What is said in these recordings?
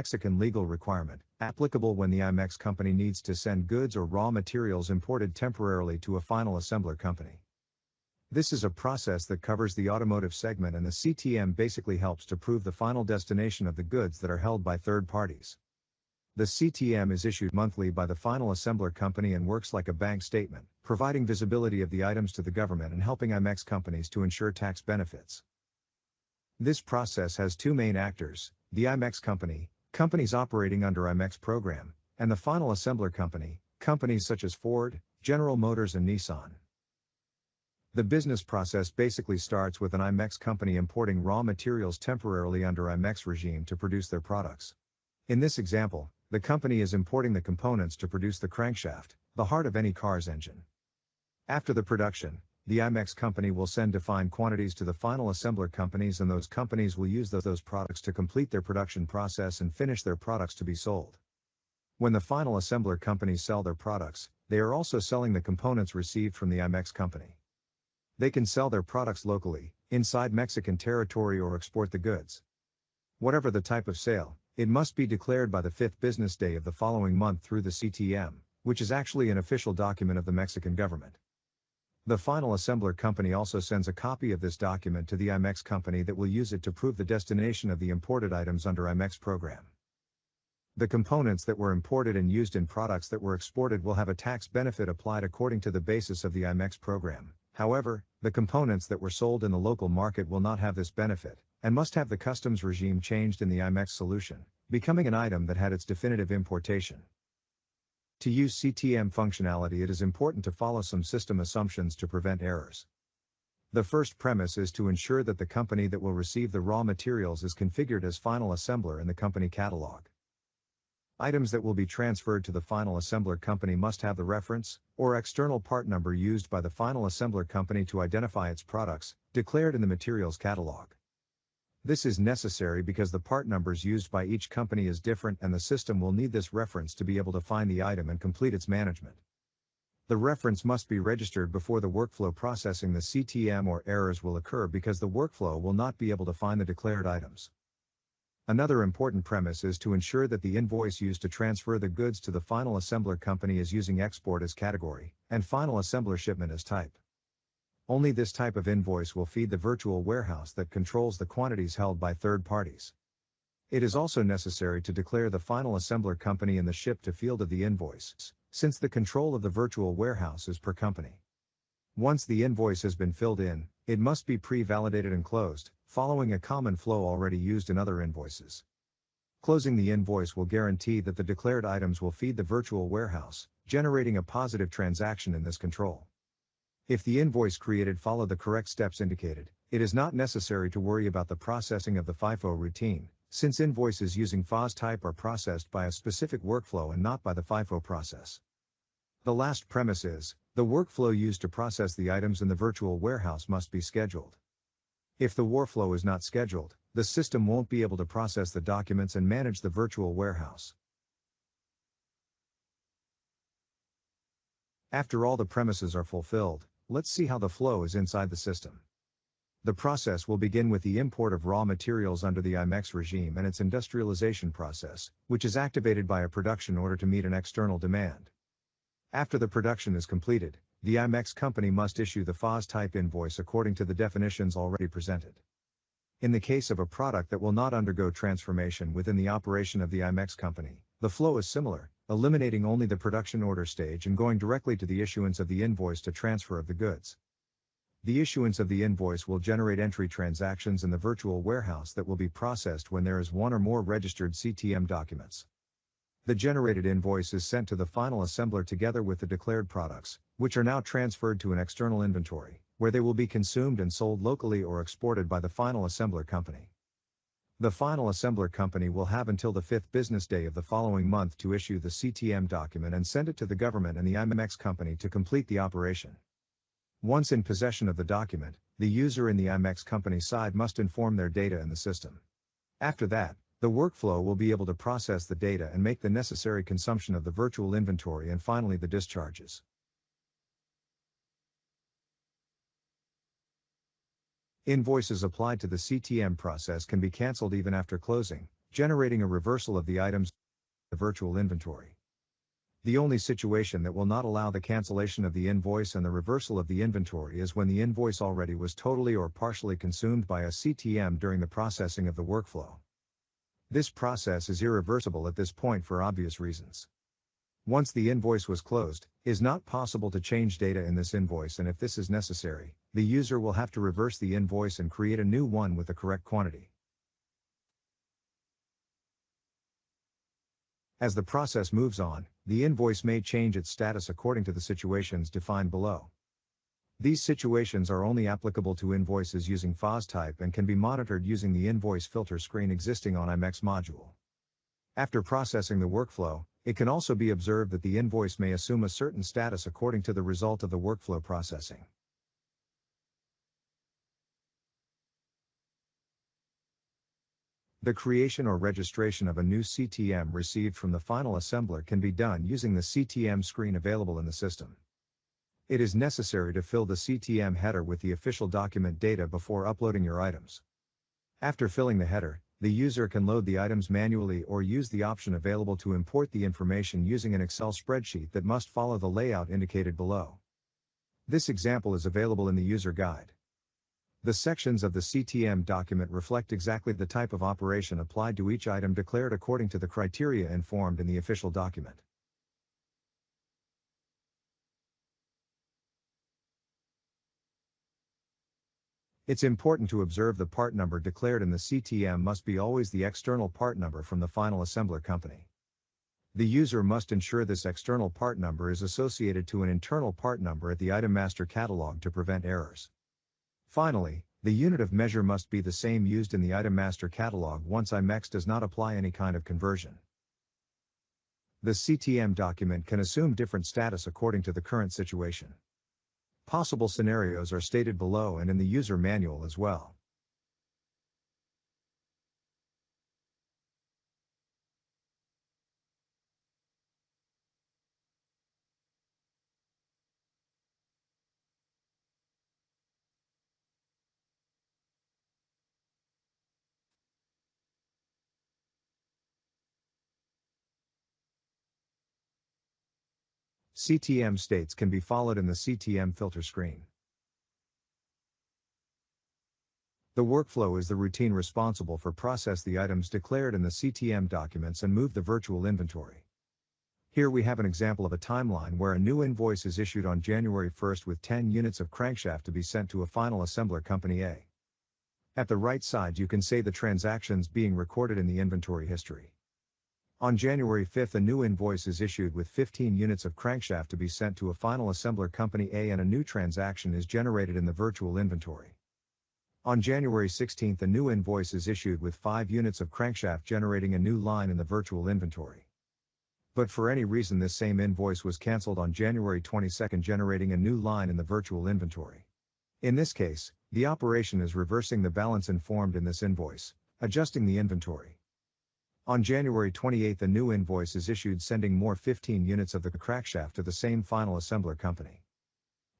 Mexican legal requirement, applicable when the IMMEX company needs to send goods or raw materials imported temporarily to a final assembler company. This is a process that covers the automotive segment, and the CTM basically helps to prove the final destination of the goods that are held by third parties. The CTM is issued monthly by the final assembler company and works like a bank statement, providing visibility of the items to the government and helping IMMEX companies to ensure tax benefits. This process has two main actors: the IMMEX company, companies operating under IMMEX program, and the final assembler company, companies such as Ford, General Motors and Nissan. The business process basically starts with an IMMEX company importing raw materials temporarily under IMMEX regime to produce their products. In this example, the company is importing the components to produce the crankshaft, the heart of any car's engine. After the production, the IMMEX company will send defined quantities to the final assembler companies, and those companies will use those products to complete their production process and finish their products to be sold. When the final assembler companies sell their products, they are also selling the components received from the IMMEX company. They can sell their products locally, inside Mexican territory, or export the goods. Whatever the type of sale, it must be declared by the 5th business day of the following month through the CTM, which is actually an official document of the Mexican government. The final assembler company also sends a copy of this document to the IMMEX company that will use it to prove the destination of the imported items under IMMEX program. The components that were imported and used in products that were exported will have a tax benefit applied according to the basis of the IMMEX program. However, the components that were sold in the local market will not have this benefit, and must have the customs regime changed in the IMMEX solution, becoming an item that had its definitive importation. To use CTM functionality, it is important to follow some system assumptions to prevent errors. The first premise is to ensure that the company that will receive the raw materials is configured as final assembler in the company catalog. Items that will be transferred to the final assembler company must have the reference, or external part number used by the final assembler company to identify its products, declared in the materials catalog. This is necessary because the part numbers used by each company is different, and the system will need this reference to be able to find the item and complete its management. The reference must be registered before the workflow processing the CTM, or errors will occur because the workflow will not be able to find the declared items. Another important premise is to ensure that the invoice used to transfer the goods to the final assembler company is using export as category, and final assembler shipment as type. Only this type of invoice will feed the virtual warehouse that controls the quantities held by third parties. It is also necessary to declare the final assembler company in the ship to field of the invoice, since the control of the virtual warehouse is per company. Once the invoice has been filled in, it must be pre-validated and closed, following a common flow already used in other invoices. Closing the invoice will guarantee that the declared items will feed the virtual warehouse, generating a positive transaction in this control. If the invoice created follow the correct steps indicated, it is not necessary to worry about the processing of the FIFO routine, since invoices using FOS type are processed by a specific workflow and not by the FIFO process. The last premise is, the workflow used to process the items in the virtual warehouse must be scheduled. If the workflow is not scheduled, the system won't be able to process the documents and manage the virtual warehouse. After all the premises are fulfilled, let's see how the flow is inside the system. The process will begin with the import of raw materials under the IMMEX regime and its industrialization process, which is activated by a production order to meet an external demand. After the production is completed, the IMMEX company must issue the FOS type invoice according to the definitions already presented. In the case of a product that will not undergo transformation within the operation of the IMMEX company, the flow is similar, eliminating only the production order stage and going directly to the issuance of the invoice to transfer of the goods. The issuance of the invoice will generate entry transactions in the virtual warehouse that will be processed when there is one or more registered CTM documents. The generated invoice is sent to the final assembler together with the declared products, which are now transferred to an external inventory, where they will be consumed and sold locally or exported by the final assembler company. The final assembler company will have until the 5th business day of the following month to issue the CTM document and send it to the government and the IMMEX company to complete the operation. Once in possession of the document, the user in the IMMEX company side must inform their data in the system. After that, the workflow will be able to process the data and make the necessary consumption of the virtual inventory and finally the discharges. Invoices applied to the CTM process can be cancelled even after closing, generating a reversal of the items in the virtual inventory. The only situation that will not allow the cancellation of the invoice and the reversal of the inventory is when the invoice already was totally or partially consumed by a CTM during the processing of the workflow. This process is irreversible at this point for obvious reasons. Once the invoice was closed, it is not possible to change data in this invoice, and if this is necessary, the user will have to reverse the invoice and create a new one with the correct quantity. As the process moves on, the invoice may change its status according to the situations defined below. These situations are only applicable to invoices using FOS type and can be monitored using the invoice filter screen existing on IMMEX module. After processing the workflow, it can also be observed that the invoice may assume a certain status according to the result of the workflow processing. The creation or registration of a new CTM received from the final assembler can be done using the CTM screen available in the system. It is necessary to fill the CTM header with the official document data before uploading your items. After filling the header, the user can load the items manually or use the option available to import the information using an Excel spreadsheet that must follow the layout indicated below. This example is available in the user guide. The sections of the CTM document reflect exactly the type of operation applied to each item declared according to the criteria informed in the official document. It's important to observe the part number declared in the CTM must be always the external part number from the final assembler company. The user must ensure this external part number is associated to an internal part number at the item master catalog to prevent errors. Finally, the unit of measure must be the same used in the item master catalog once IMMEX does not apply any kind of conversion. The CTM document can assume different status according to the current situation. Possible scenarios are stated below and in the user manual as well. CTM states can be followed in the CTM filter screen. The workflow is the routine responsible for process the items declared in the CTM documents and move the virtual inventory. Here we have an example of a timeline where a new invoice is issued on January 1st with 10 units of crankshaft to be sent to a final assembler company A. At the right side you can see the transactions being recorded in the inventory history. On January 5th a new invoice is issued with 15 units of crankshaft to be sent to a final assembler company A and a new transaction is generated in the virtual inventory. On January 16th a new invoice is issued with 5 units of crankshaft generating a new line in the virtual inventory. But for any reason this same invoice was cancelled on January 22nd generating a new line in the virtual inventory. In this case, the operation is reversing the balance informed in this invoice, adjusting the inventory. On January 28th a new invoice is issued sending more 15 units of the crankshaft to the same final assembler company.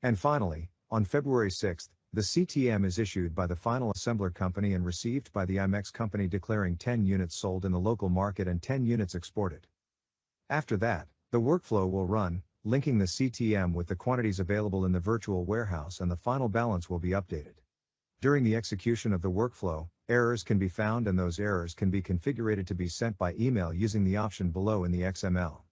And finally, on February 6th, the CTM is issued by the final assembler company and received by the IMMEX company declaring 10 units sold in the local market and 10 units exported. After that, the workflow will run, linking the CTM with the quantities available in the virtual warehouse and the final balance will be updated. During the execution of the workflow, errors can be found and those errors can be configured to be sent by email using the option below in the XML.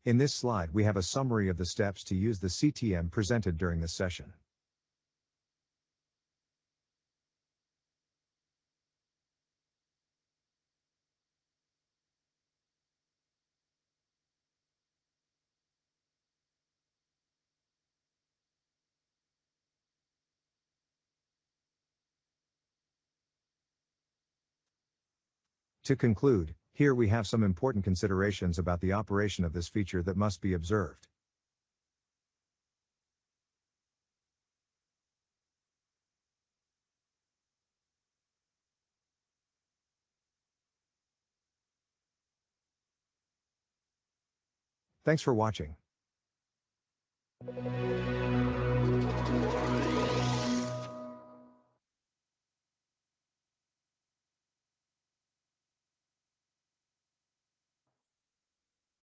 In this slide we have a summary of the steps to use the CTM presented during this session. To conclude, here we have some important considerations about the operation of this feature that must be observed. Thanks for watching.